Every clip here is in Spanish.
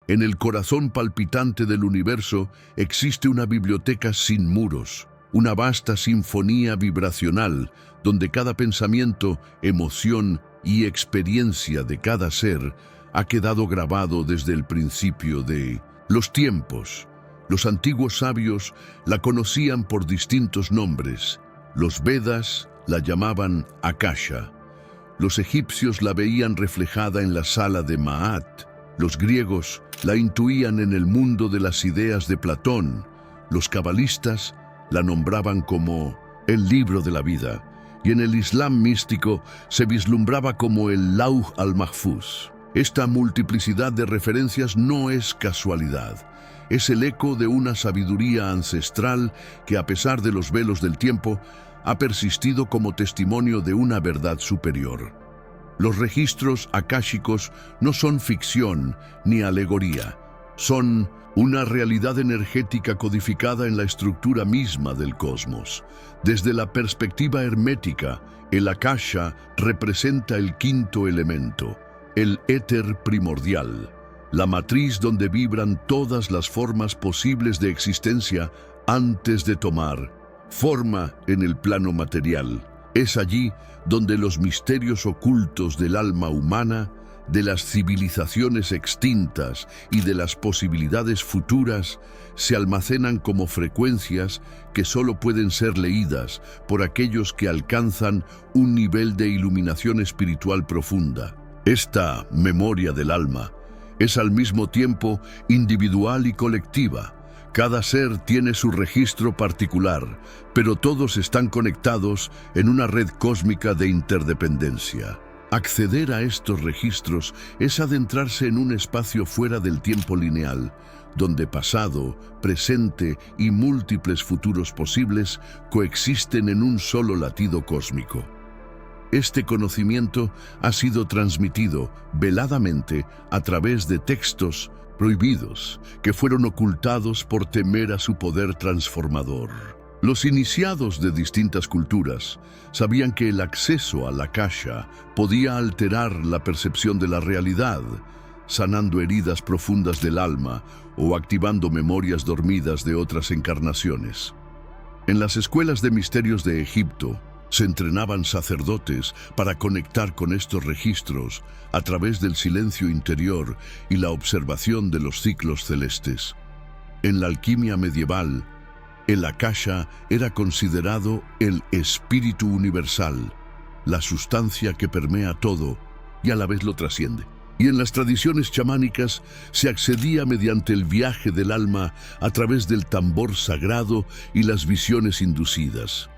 En el corazón palpitante del universo existe una biblioteca sin muros, una vasta sinfonía vibracional donde cada pensamiento, emoción y experiencia de cada ser ha quedado grabado desde el principio de los tiempos. Los antiguos sabios la conocían por distintos nombres. Los Vedas la llamaban Akasha. Los egipcios la veían reflejada en la sala de Ma'at. Los griegos la intuían en el mundo de las ideas de Platón. Los cabalistas la nombraban como el libro de la vida. Y en el Islam místico se vislumbraba como el Lauh al-Mahfuz. Esta multiplicidad de referencias no es casualidad. Es el eco de una sabiduría ancestral que, a pesar de los velos del tiempo, ha persistido como testimonio de una verdad superior. Los registros akáshicos no son ficción ni alegoría. Son una realidad energética codificada en la estructura misma del cosmos. Desde la perspectiva hermética, el Akasha representa el quinto elemento, el éter primordial, la matriz donde vibran todas las formas posibles de existencia antes de tomar forma en el plano material. Es allí donde los misterios ocultos del alma humana, de las civilizaciones extintas y de las posibilidades futuras se almacenan como frecuencias que solo pueden ser leídas por aquellos que alcanzan un nivel de iluminación espiritual profunda. Esta memoria del alma es al mismo tiempo individual y colectiva. Cada ser tiene su registro particular, pero todos están conectados en una red cósmica de interdependencia. Acceder a estos registros es adentrarse en un espacio fuera del tiempo lineal, donde pasado, presente y múltiples futuros posibles coexisten en un solo latido cósmico. Este conocimiento ha sido transmitido veladamente a través de textos prohibidos que fueron ocultados por temer a su poder transformador. Los iniciados de distintas culturas sabían que el acceso al Akasha podía alterar la percepción de la realidad, sanando heridas profundas del alma o activando memorias dormidas de otras encarnaciones. En las escuelas de misterios de Egipto, se entrenaban sacerdotes para conectar con estos registros a través del silencio interior y la observación de los ciclos celestes. En la alquimia medieval, el Akasha era considerado el espíritu universal, la sustancia que permea todo y a la vez lo trasciende. Y en las tradiciones chamánicas se accedía mediante el viaje del alma a través del tambor sagrado y las visiones inducidas.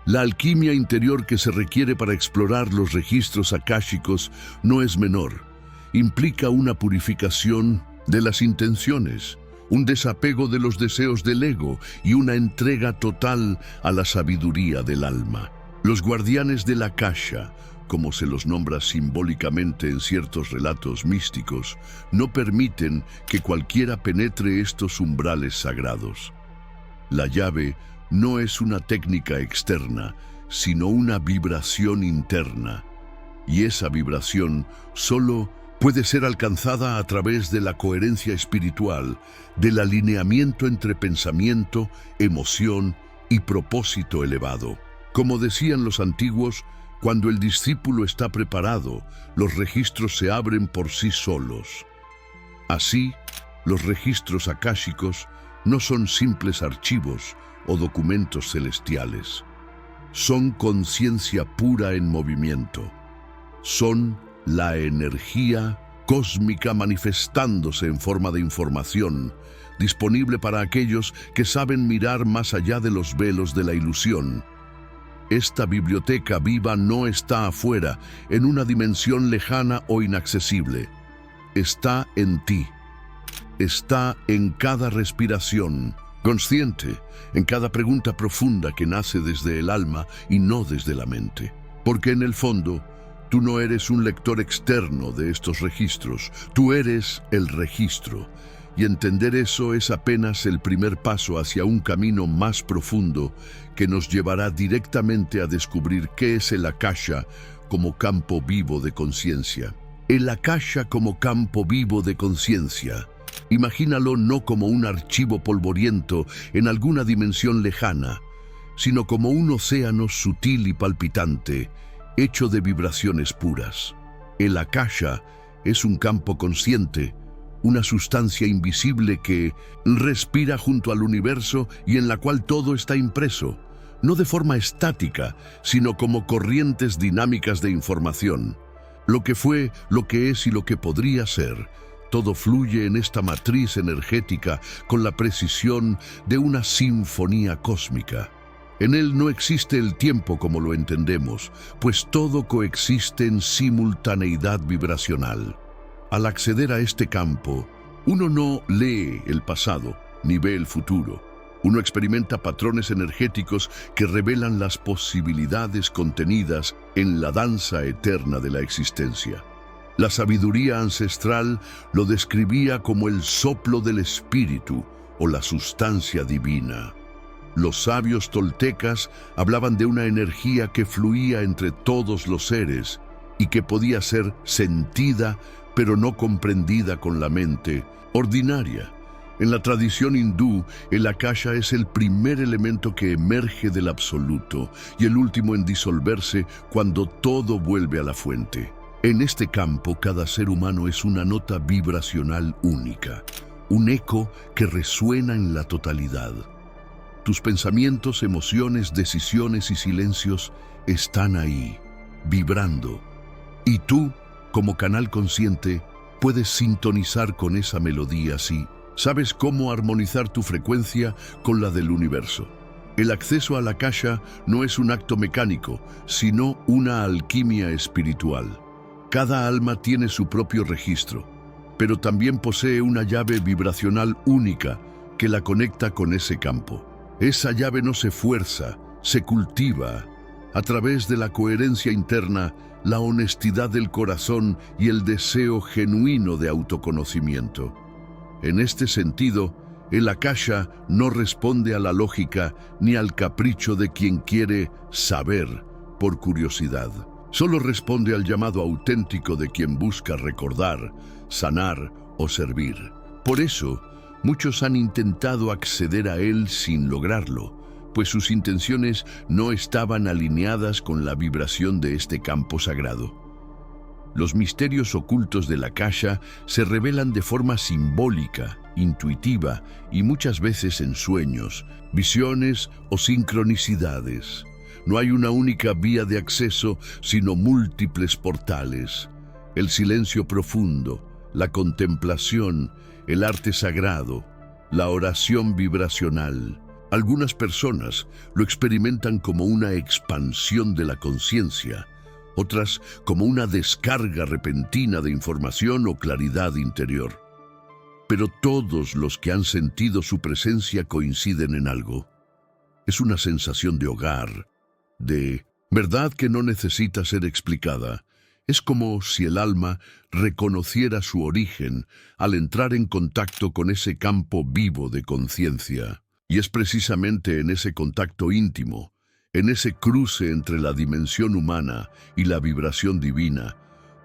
La alquimia interior que se requiere para explorar los registros akáshicos no es menor. Implica una purificación de las intenciones, un desapego de los deseos del ego y una entrega total a la sabiduría del alma. Los guardianes del Akasha, como se los nombra simbólicamente en ciertos relatos místicos, no permiten que cualquiera penetre estos umbrales sagrados. La llave no es una técnica externa, sino una vibración interna. Y esa vibración solo puede ser alcanzada a través de la coherencia espiritual, del alineamiento entre pensamiento, emoción y propósito elevado. Como decían los antiguos, cuando el discípulo está preparado, los registros se abren por sí solos. Así, los registros akáshicos no son simples archivos o documentos celestiales. Son conciencia pura en movimiento. Son la energía cósmica manifestándose en forma de información, disponible para aquellos que saben mirar más allá de los velos de la ilusión. Esta biblioteca viva no está afuera, en una dimensión lejana o inaccesible. Está en ti. Está en cada respiración, consciente, en cada pregunta profunda que nace desde el alma y no desde la mente. Porque en el fondo, tú no eres un lector externo de estos registros, tú eres el registro. Y entender eso es apenas el primer paso hacia un camino más profundo que nos llevará directamente a descubrir qué es el Akasha como campo vivo de conciencia. El Akasha como campo vivo de conciencia Imagínalo no como un archivo polvoriento en alguna dimensión lejana, sino como un océano sutil y palpitante, hecho de vibraciones puras. El Akasha es un campo consciente, una sustancia invisible que respira junto al universo y en la cual todo está impreso, no de forma estática, sino como corrientes dinámicas de información. Lo que fue, lo que es y lo que podría ser, todo fluye en esta matriz energética con la precisión de una sinfonía cósmica. En él no existe el tiempo como lo entendemos, pues todo coexiste en simultaneidad vibracional. Al acceder a este campo, uno no lee el pasado ni ve el futuro. Uno experimenta patrones energéticos que revelan las posibilidades contenidas en la danza eterna de la existencia. La sabiduría ancestral lo describía como el soplo del espíritu o la sustancia divina. Los sabios toltecas hablaban de una energía que fluía entre todos los seres y que podía ser sentida pero no comprendida con la mente ordinaria. En la tradición hindú, el Akasha es el primer elemento que emerge del absoluto y el último en disolverse cuando todo vuelve a la fuente. En este campo, cada ser humano es una nota vibracional única, un eco que resuena en la totalidad. Tus pensamientos, emociones, decisiones y silencios están ahí, vibrando. Y tú, como canal consciente, puedes sintonizar con esa melodía si sabes cómo armonizar tu frecuencia con la del universo. El acceso al Akasha no es un acto mecánico, sino una alquimia espiritual. Cada alma tiene su propio registro, pero también posee una llave vibracional única que la conecta con ese campo. Esa llave no se fuerza, se cultiva a través de la coherencia interna, la honestidad del corazón y el deseo genuino de autoconocimiento. En este sentido, el Akasha no responde a la lógica ni al capricho de quien quiere saber por curiosidad. Solo responde al llamado auténtico de quien busca recordar, sanar o servir. Por eso, muchos han intentado acceder a él sin lograrlo, pues sus intenciones no estaban alineadas con la vibración de este campo sagrado. Los misterios ocultos del Akasha se revelan de forma simbólica, intuitiva y muchas veces en sueños, visiones o sincronicidades. No hay una única vía de acceso, sino múltiples portales. El silencio profundo, la contemplación, el arte sagrado, la oración vibracional. Algunas personas lo experimentan como una expansión de la conciencia, otras como una descarga repentina de información o claridad interior. Pero todos los que han sentido su presencia coinciden en algo. Es una sensación de hogar, de verdad que no necesita ser explicada. Es como si el alma reconociera su origen al entrar en contacto con ese campo vivo de conciencia. Y es precisamente en ese contacto íntimo, en ese cruce entre la dimensión humana y la vibración divina,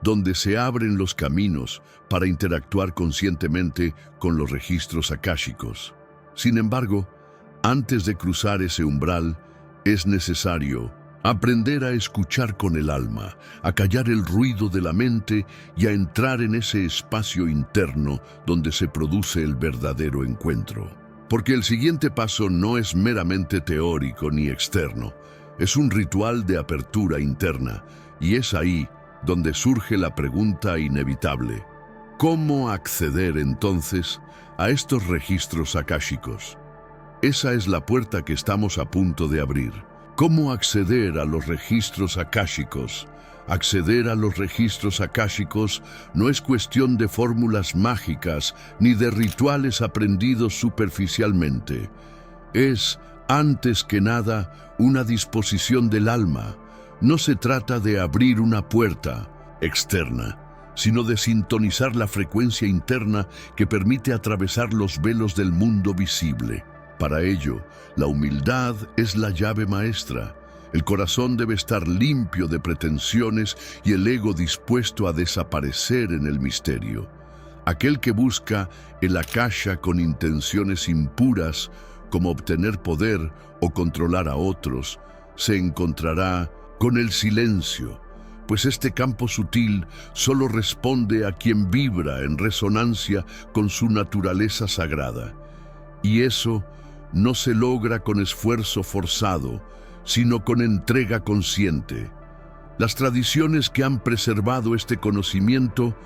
donde se abren los caminos para interactuar conscientemente con los registros akáshicos. Sin embargo, antes de cruzar ese umbral, es necesario aprender a escuchar con el alma, a callar el ruido de la mente y a entrar en ese espacio interno donde se produce el verdadero encuentro. Porque el siguiente paso no es meramente teórico ni externo, es un ritual de apertura interna, y es ahí donde surge la pregunta inevitable: ¿cómo acceder entonces a estos registros akáshicos? Esa es la puerta que estamos a punto de abrir. ¿Cómo acceder a los registros akáshicos? Acceder a los registros akáshicos no es cuestión de fórmulas mágicas ni de rituales aprendidos superficialmente. Es, antes que nada, una disposición del alma. No se trata de abrir una puerta externa, sino de sintonizar la frecuencia interna que permite atravesar los velos del mundo visible. Para ello, la humildad es la llave maestra. El corazón debe estar limpio de pretensiones y el ego dispuesto a desaparecer en el misterio. Aquel que busca el akasha con intenciones impuras, como obtener poder o controlar a otros, se encontrará con el silencio, pues este campo sutil solo responde a quien vibra en resonancia con su naturaleza sagrada. Y eso no se logra con esfuerzo forzado, sino con entrega consciente. Las tradiciones que han preservado este conocimiento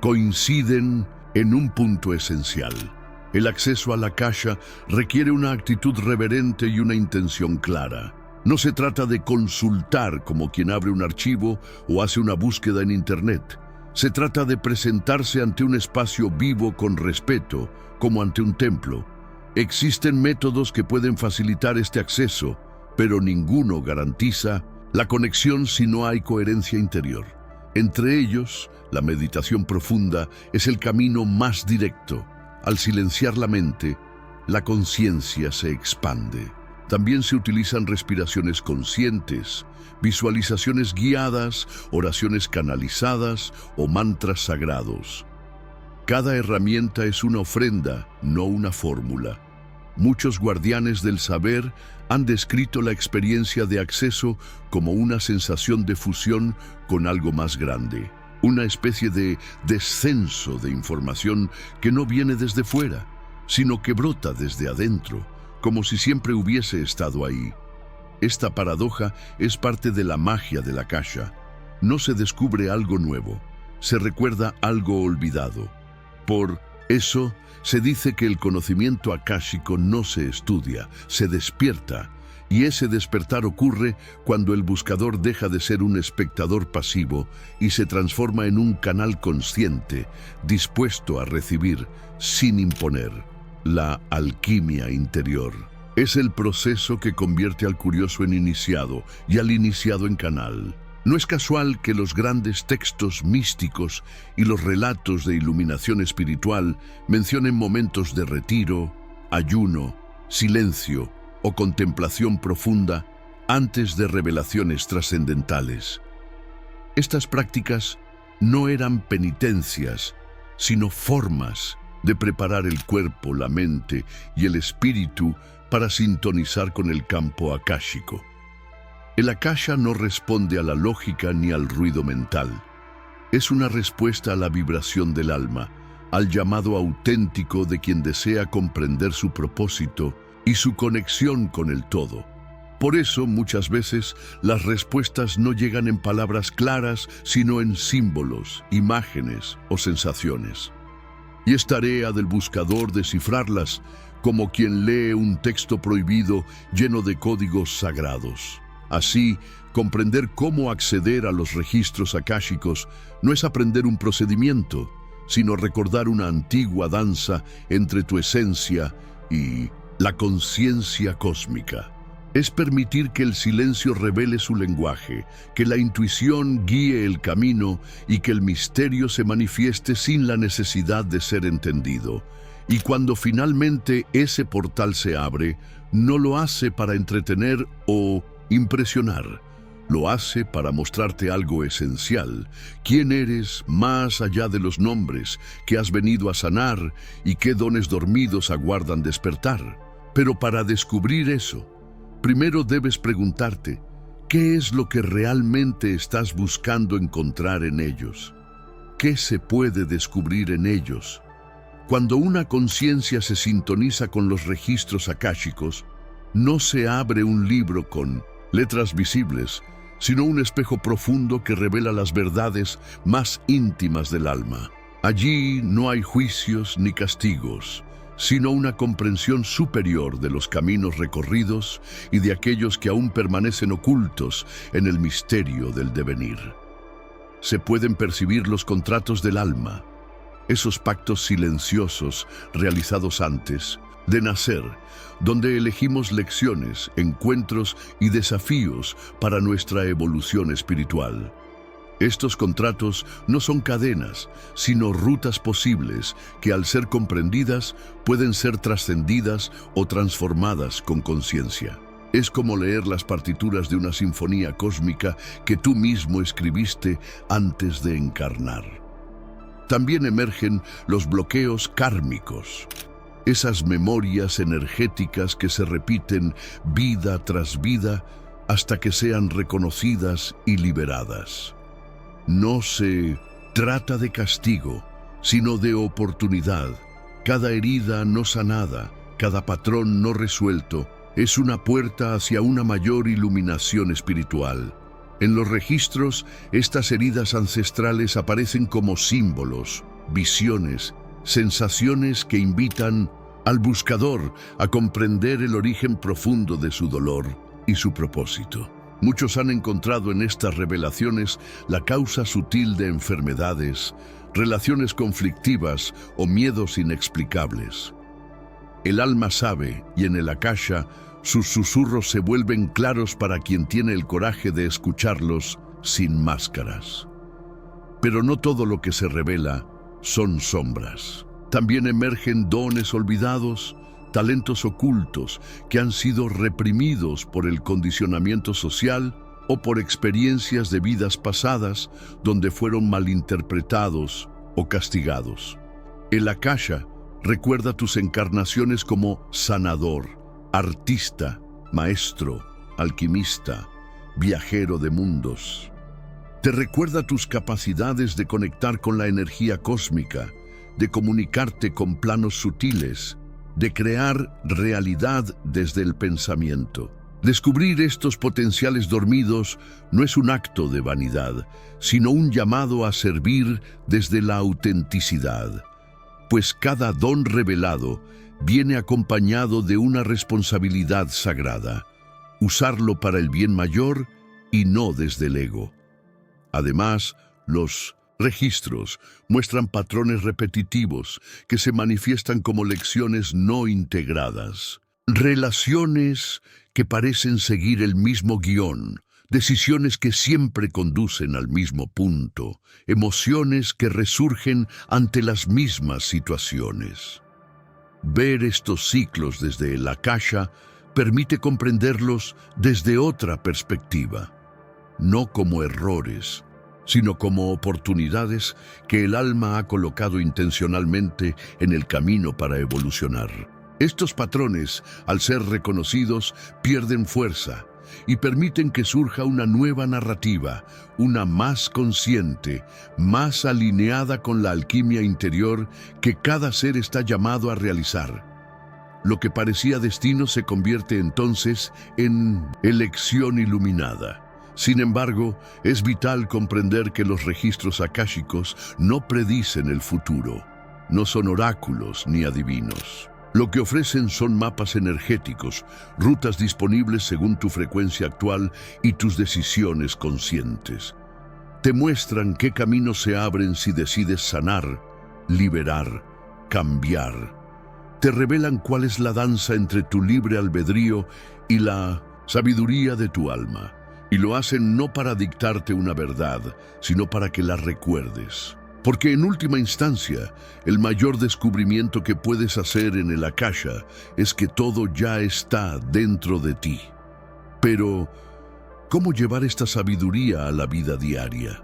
coinciden en un punto esencial. El acceso al akasha requiere una actitud reverente y una intención clara. No se trata de consultar como quien abre un archivo o hace una búsqueda en Internet. Se trata de presentarse ante un espacio vivo con respeto, como ante un templo. Existen métodos que pueden facilitar este acceso, pero ninguno garantiza la conexión si no hay coherencia interior. Entre ellos, la meditación profunda es el camino más directo. Al silenciar la mente, la conciencia se expande. También se utilizan respiraciones conscientes, visualizaciones guiadas, oraciones canalizadas o mantras sagrados. Cada herramienta es una ofrenda, no una fórmula. Muchos guardianes del saber han descrito la experiencia de acceso como una sensación de fusión con algo más grande, una especie de descenso de información que no viene desde fuera, sino que brota desde adentro, como si siempre hubiese estado ahí. Esta paradoja es parte de la magia del akasha. No se descubre algo nuevo, se recuerda algo olvidado. Por eso, se dice que el conocimiento akáshico no se estudia, se despierta, y ese despertar ocurre cuando el buscador deja de ser un espectador pasivo y se transforma en un canal consciente, dispuesto a recibir sin imponer. La alquimia interior es el proceso que convierte al curioso en iniciado y al iniciado en canal. No es casual que los grandes textos místicos y los relatos de iluminación espiritual mencionen momentos de retiro, ayuno, silencio o contemplación profunda antes de revelaciones trascendentales. Estas prácticas no eran penitencias, sino formas de preparar el cuerpo, la mente y el espíritu para sintonizar con el campo akáshico. El akasha no responde a la lógica ni al ruido mental. Es una respuesta a la vibración del alma, al llamado auténtico de quien desea comprender su propósito y su conexión con el todo. Por eso, muchas veces, las respuestas no llegan en palabras claras, sino en símbolos, imágenes o sensaciones. Y es tarea del buscador descifrarlas, como quien lee un texto prohibido lleno de códigos sagrados. Así, comprender cómo acceder a los registros akáshicos no es aprender un procedimiento, sino recordar una antigua danza entre tu esencia y la conciencia cósmica. Es permitir que el silencio revele su lenguaje, que la intuición guíe el camino y que el misterio se manifieste sin la necesidad de ser entendido. Y cuando finalmente ese portal se abre, no lo hace para entretener o impresionar. Lo hace para mostrarte algo esencial, quién eres más allá de los nombres, qué has venido a sanar y qué dones dormidos aguardan despertar. Pero para descubrir eso, primero debes preguntarte, ¿qué es lo que realmente estás buscando encontrar en ellos? ¿Qué se puede descubrir en ellos? Cuando una conciencia se sintoniza con los registros akáshicos, no se abre un libro con letras visibles, sino un espejo profundo que revela las verdades más íntimas del alma. Allí no hay juicios ni castigos, sino una comprensión superior de los caminos recorridos y de aquellos que aún permanecen ocultos en el misterio del devenir. Se pueden percibir los contratos del alma, esos pactos silenciosos realizados antes de nacer, donde elegimos lecciones, encuentros y desafíos para nuestra evolución espiritual. Estos contratos no son cadenas, sino rutas posibles que, al ser comprendidas, pueden ser trascendidas o transformadas con conciencia. Es como leer las partituras de una sinfonía cósmica que tú mismo escribiste antes de encarnar. también emergen los bloqueos kármicos, esas memorias energéticas que se repiten vida tras vida hasta que sean reconocidas y liberadas. No se trata de castigo, sino de oportunidad. Cada herida no sanada, cada patrón no resuelto, es una puerta hacia una mayor iluminación espiritual. En los registros, estas heridas ancestrales aparecen como símbolos, visiones, sensaciones que invitan al buscador a comprender el origen profundo de su dolor y su propósito. Muchos han encontrado en estas revelaciones la causa sutil de enfermedades, relaciones conflictivas o miedos inexplicables. El alma sabe, y en el Akasha, sus susurros se vuelven claros para quien tiene el coraje de escucharlos sin máscaras. Pero no todo lo que se revela son sombras. También emergen dones olvidados, talentos ocultos que han sido reprimidos por el condicionamiento social o por experiencias de vidas pasadas donde fueron malinterpretados o castigados. El Akasha recuerda tus encarnaciones como sanador, artista, maestro, alquimista, viajero de mundos. Te recuerda tus capacidades de conectar con la energía cósmica, de comunicarte con planos sutiles, de crear realidad desde el pensamiento. Descubrir estos potenciales dormidos no es un acto de vanidad, sino un llamado a servir desde la autenticidad, pues cada don revelado viene acompañado de una responsabilidad sagrada, usarlo para el bien mayor y no desde el ego. Además, los registros muestran patrones repetitivos que se manifiestan como lecciones no integradas, relaciones que parecen seguir el mismo guión, decisiones que siempre conducen al mismo punto, emociones que resurgen ante las mismas situaciones. Ver estos ciclos desde el Akasha permite comprenderlos desde otra perspectiva, no como errores, sino como oportunidades que el alma ha colocado intencionalmente en el camino para evolucionar. Estos patrones, al ser reconocidos, pierden fuerza y permiten que surja una nueva narrativa, una más consciente, más alineada con la alquimia interior que cada ser está llamado a realizar. Lo que parecía destino se convierte entonces en elección iluminada. Sin embargo, es vital comprender que los registros akáshicos no predicen el futuro, no son oráculos ni adivinos. Lo que ofrecen son mapas energéticos, rutas disponibles según tu frecuencia actual y tus decisiones conscientes. Te muestran qué caminos se abren si decides sanar, liberar, cambiar. Te revelan cuál es la danza entre tu libre albedrío y la sabiduría de tu alma. Y lo hacen no para dictarte una verdad, sino para que la recuerdes. Porque en última instancia, el mayor descubrimiento que puedes hacer en el Akasha es que todo ya está dentro de ti. Pero, ¿cómo llevar esta sabiduría a la vida diaria?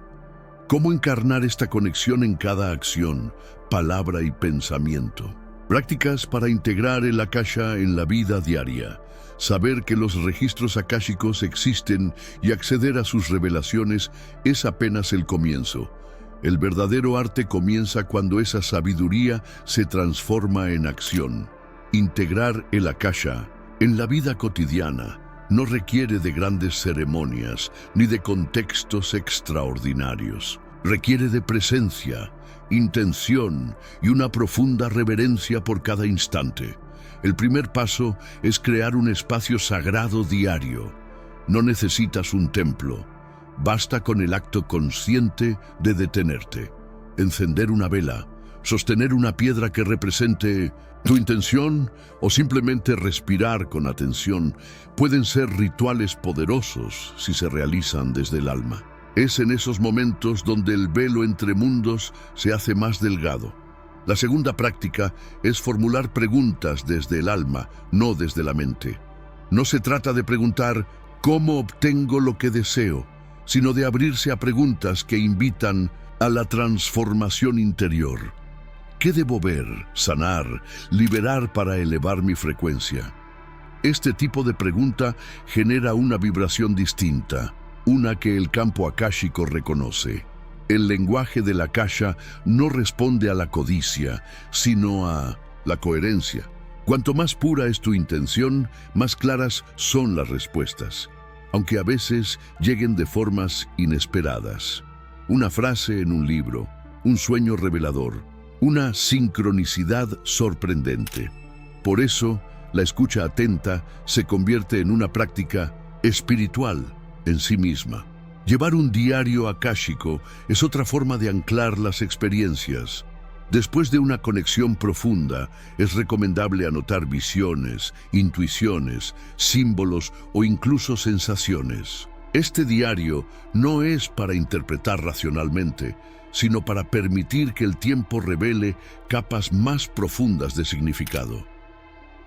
¿Cómo encarnar esta conexión en cada acción, palabra y pensamiento? Prácticas para integrar el Akasha en la vida diaria. Saber que los registros akáshicos existen y acceder a sus revelaciones es apenas el comienzo. El verdadero arte comienza cuando esa sabiduría se transforma en acción. Integrar el Akasha en la vida cotidiana no requiere de grandes ceremonias ni de contextos extraordinarios. Requiere de presencia, intención y una profunda reverencia por cada instante. El primer paso es crear un espacio sagrado diario. No necesitas un templo. Basta con el acto consciente de detenerte, encender una vela, sostener una piedra que represente tu intención o simplemente respirar con atención. Pueden ser rituales poderosos si se realizan desde el alma. Es en esos momentos donde el velo entre mundos se hace más delgado. La segunda práctica es formular preguntas desde el alma, no desde la mente. No se trata de preguntar ¿cómo obtengo lo que deseo?, sino de abrirse a preguntas que invitan a la transformación interior. ¿Qué debo ver, sanar, liberar para elevar mi frecuencia? Este tipo de pregunta genera una vibración distinta, una que el campo akáshico reconoce. El lenguaje de la akasha no responde a la codicia, sino a la coherencia. Cuanto más pura es tu intención, más claras son las respuestas, aunque a veces lleguen de formas inesperadas. Una frase en un libro, un sueño revelador, una sincronicidad sorprendente. Por eso, la escucha atenta se convierte en una práctica espiritual en sí misma. Llevar un diario akáshico es otra forma de anclar las experiencias. Después de una conexión profunda, es recomendable anotar visiones, intuiciones, símbolos o incluso sensaciones. Este diario no es para interpretar racionalmente, sino para permitir que el tiempo revele capas más profundas de significado.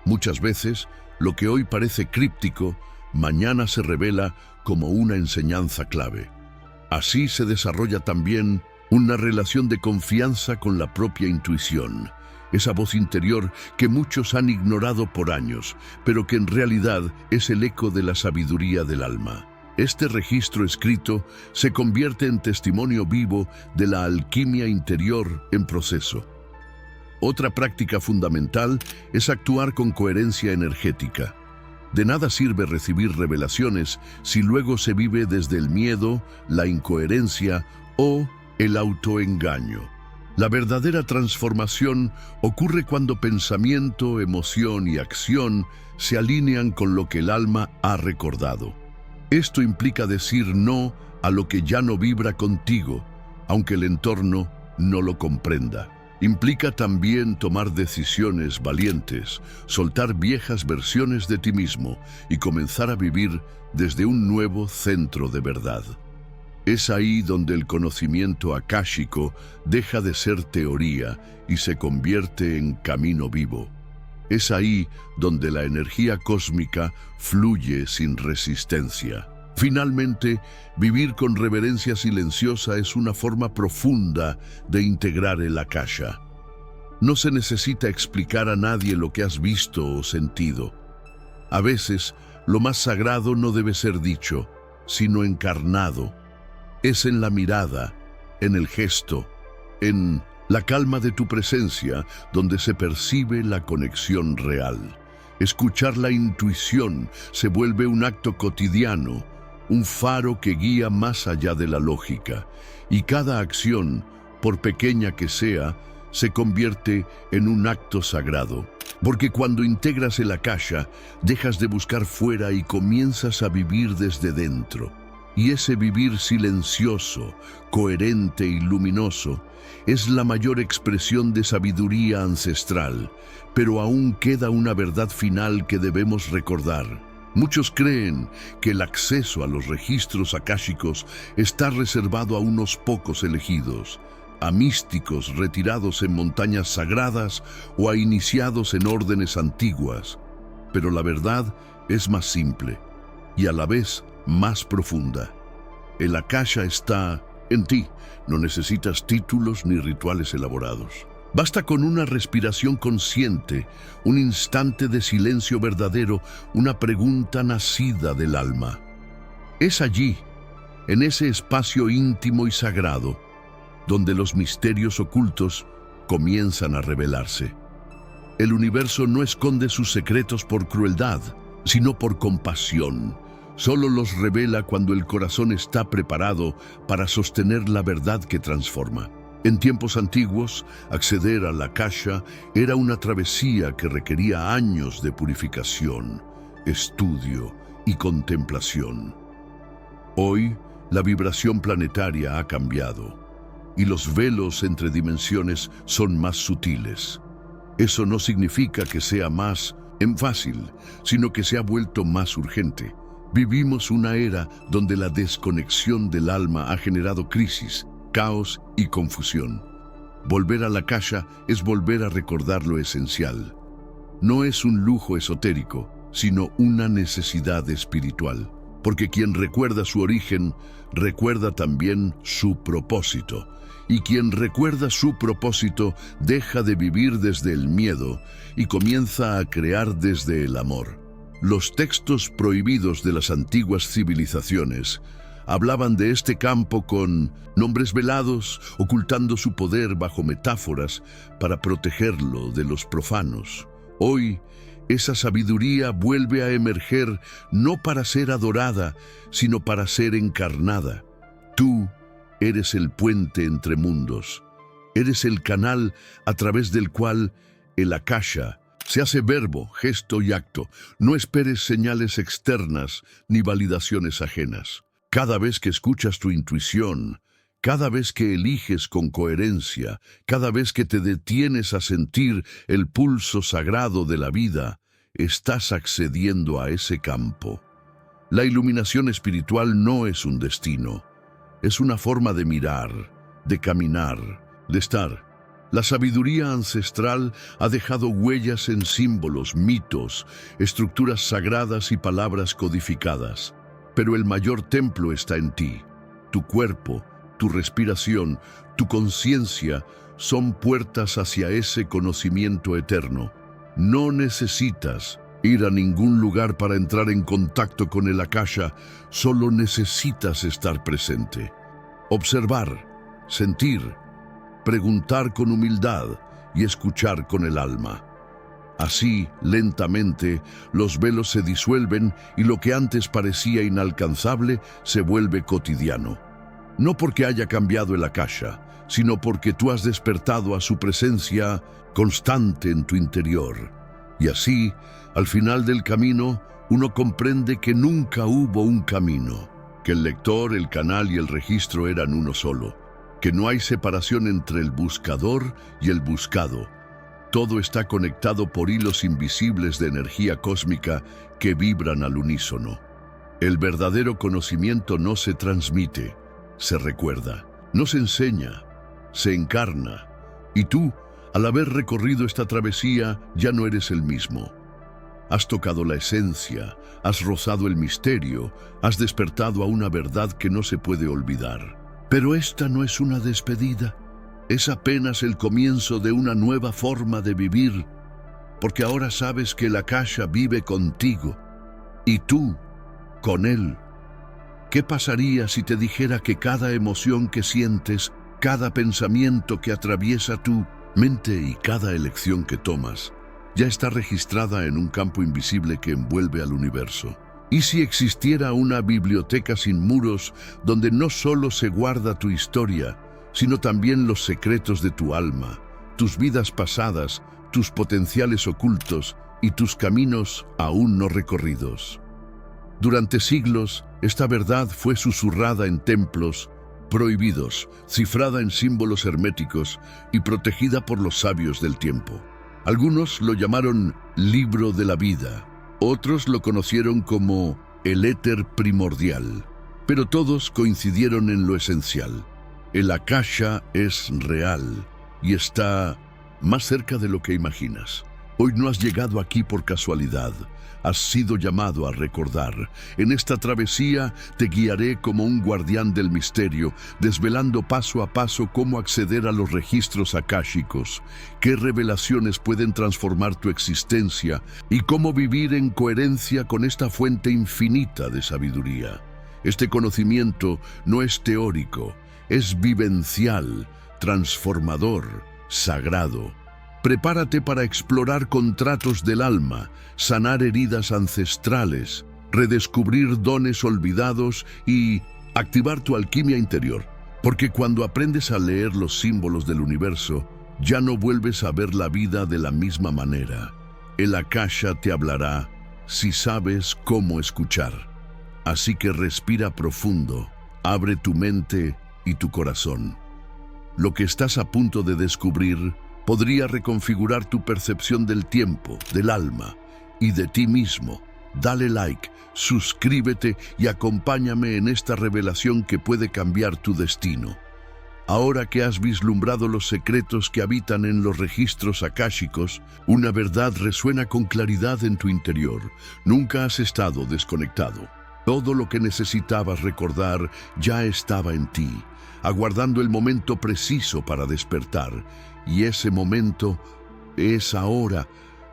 Muchas veces, lo que hoy parece críptico, mañana se revela como una enseñanza clave. Así se desarrolla también una relación de confianza con la propia intuición, esa voz interior que muchos han ignorado por años, pero que en realidad es el eco de la sabiduría del alma. Este registro escrito se convierte en testimonio vivo de la alquimia interior en proceso. Otra práctica fundamental es actuar con coherencia energética. De nada sirve recibir revelaciones si luego se vive desde el miedo, la incoherencia o el autoengaño. La verdadera transformación ocurre cuando pensamiento, emoción y acción se alinean con lo que el alma ha recordado. Esto implica decir no a lo que ya no vibra contigo, aunque el entorno no lo comprenda. Implica también tomar decisiones valientes, soltar viejas versiones de ti mismo y comenzar a vivir desde un nuevo centro de verdad. Es ahí donde el conocimiento akáshico deja de ser teoría y se convierte en camino vivo. Es ahí donde la energía cósmica fluye sin resistencia. Finalmente, vivir con reverencia silenciosa es una forma profunda de integrar el akasha. No se necesita explicar a nadie lo que has visto o sentido. A veces, lo más sagrado no debe ser dicho, sino encarnado. Es en la mirada, en el gesto, en la calma de tu presencia, donde se percibe la conexión real. Escuchar la intuición se vuelve un acto cotidiano, un faro que guía más allá de la lógica, y cada acción, por pequeña que sea, se convierte en un acto sagrado. Porque cuando integras el akasha, dejas de buscar fuera y comienzas a vivir desde dentro. Y ese vivir silencioso, coherente y luminoso es la mayor expresión de sabiduría ancestral, pero aún queda una verdad final que debemos recordar. Muchos creen que el acceso a los registros akáshicos está reservado a unos pocos elegidos, a místicos retirados en montañas sagradas o a iniciados en órdenes antiguas. Pero la verdad es más simple y a la vez más profunda. El akasha está en ti. No necesitas títulos ni rituales elaborados. Basta con una respiración consciente, un instante de silencio verdadero, una pregunta nacida del alma. Es allí, en ese espacio íntimo y sagrado, donde los misterios ocultos comienzan a revelarse. El universo no esconde sus secretos por crueldad, sino por compasión. Solo los revela cuando el corazón está preparado para sostener la verdad que transforma. En tiempos antiguos, acceder al akasha era una travesía que requería años de purificación, estudio y contemplación. Hoy, la vibración planetaria ha cambiado y los velos entre dimensiones son más sutiles. Eso no significa que sea más fácil, sino que se ha vuelto más urgente. Vivimos una era donde la desconexión del alma ha generado crisis, caos y confusión. Volver al akasha es volver a recordar lo esencial. No es un lujo esotérico, sino una necesidad espiritual. porque quien recuerda su origen, recuerda también su propósito. Y quien recuerda su propósito deja de vivir desde el miedo y comienza a crear desde el amor. Los textos prohibidos de las antiguas civilizaciones hablaban de este campo con nombres velados, ocultando su poder bajo metáforas para protegerlo de los profanos. Hoy, esa sabiduría vuelve a emerger no para ser adorada, sino para ser encarnada. Tú eres el puente entre mundos. Eres el canal a través del cual el Akasha se hace verbo, gesto y acto. No esperes señales externas ni validaciones ajenas. Cada vez que escuchas tu intuición, cada vez que eliges con coherencia, cada vez que te detienes a sentir el pulso sagrado de la vida, estás accediendo a ese campo. La iluminación espiritual no es un destino, es una forma de mirar, de caminar, de estar. La sabiduría ancestral ha dejado huellas en símbolos, mitos, estructuras sagradas y palabras codificadas. Pero el mayor templo está en ti. Tu cuerpo, tu respiración, tu conciencia son puertas hacia ese conocimiento eterno. No necesitas ir a ningún lugar para entrar en contacto con el Akasha, solo necesitas estar presente. Observar, sentir, preguntar con humildad y escuchar con el alma. Así, lentamente, los velos se disuelven y lo que antes parecía inalcanzable se vuelve cotidiano. No porque haya cambiado el Akasha, sino porque tú has despertado a su presencia constante en tu interior. Y así, al final del camino, uno comprende que nunca hubo un camino, que el lector, el canal y el registro eran uno solo, que no hay separación entre el buscador y el buscado. Todo está conectado por hilos invisibles de energía cósmica que vibran al unísono. El verdadero conocimiento no se transmite, se recuerda, no se enseña, se encarna. Y tú, al haber recorrido esta travesía, ya no eres el mismo. Has tocado la esencia, has rozado el misterio, has despertado a una verdad que no se puede olvidar. Pero esta no es una despedida. Es apenas el comienzo de una nueva forma de vivir, porque ahora sabes que el Akasha vive contigo y tú con él. ¿Qué pasaría si te dijera que cada emoción que sientes, cada pensamiento que atraviesa tu mente y cada elección que tomas, ya está registrada en un campo invisible que envuelve al universo? ¿Y si existiera una biblioteca sin muros donde no solo se guarda tu historia, sino también los secretos de tu alma, tus vidas pasadas, tus potenciales ocultos y tus caminos aún no recorridos? Durante siglos, esta verdad fue susurrada en templos prohibidos, cifrada en símbolos herméticos y protegida por los sabios del tiempo. Algunos lo llamaron Libro de la Vida, otros lo conocieron como el éter primordial, pero todos coincidieron en lo esencial. El Akasha es real y está más cerca de lo que imaginas. Hoy no has llegado aquí por casualidad, has sido llamado a recordar. En esta travesía te guiaré como un guardián del misterio, desvelando paso a paso cómo acceder a los registros akáshicos, qué revelaciones pueden transformar tu existencia y cómo vivir en coherencia con esta fuente infinita de sabiduría. Este conocimiento no es teórico, es vivencial, transformador, sagrado. Prepárate para explorar contratos del alma, sanar heridas ancestrales, redescubrir dones olvidados y activar tu alquimia interior. Porque cuando aprendes a leer los símbolos del universo, ya no vuelves a ver la vida de la misma manera. El Akasha te hablará si sabes cómo escuchar. Así que respira profundo, abre tu mente y tu corazón. Lo que estás a punto de descubrir podría reconfigurar tu percepción del tiempo, del alma y de ti mismo. Dale like, suscríbete y acompáñame en esta revelación que puede cambiar tu destino. Ahora que has vislumbrado los secretos que habitan en los registros akáshicos, una verdad resuena con claridad en tu interior. Nunca has estado desconectado. Todo lo que necesitabas recordar ya estaba en ti, aguardando el momento preciso para despertar. Y ese momento es ahora.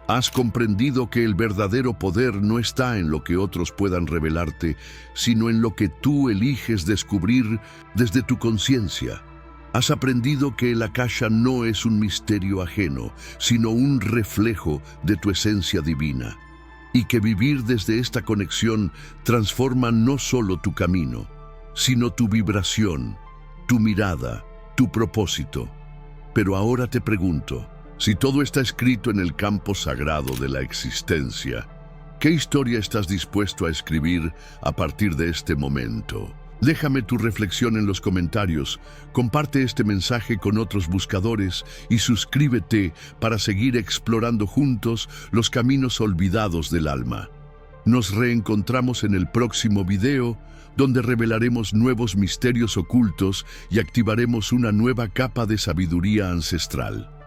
Has comprendido que el verdadero poder no está en lo que otros puedan revelarte, sino en lo que tú eliges descubrir desde tu conciencia. Has aprendido que el Akasha no es un misterio ajeno, sino un reflejo de tu esencia divina, y que vivir desde esta conexión transforma no solo tu camino, sino tu vibración, tu mirada, tu propósito. Pero ahora te pregunto, si todo está escrito en el campo sagrado de la existencia, ¿qué historia estás dispuesto a escribir a partir de este momento? Déjame tu reflexión en los comentarios, comparte este mensaje con otros buscadores y suscríbete para seguir explorando juntos los caminos olvidados del alma. Nos reencontramos en el próximo video, donde revelaremos nuevos misterios ocultos y activaremos una nueva capa de sabiduría ancestral.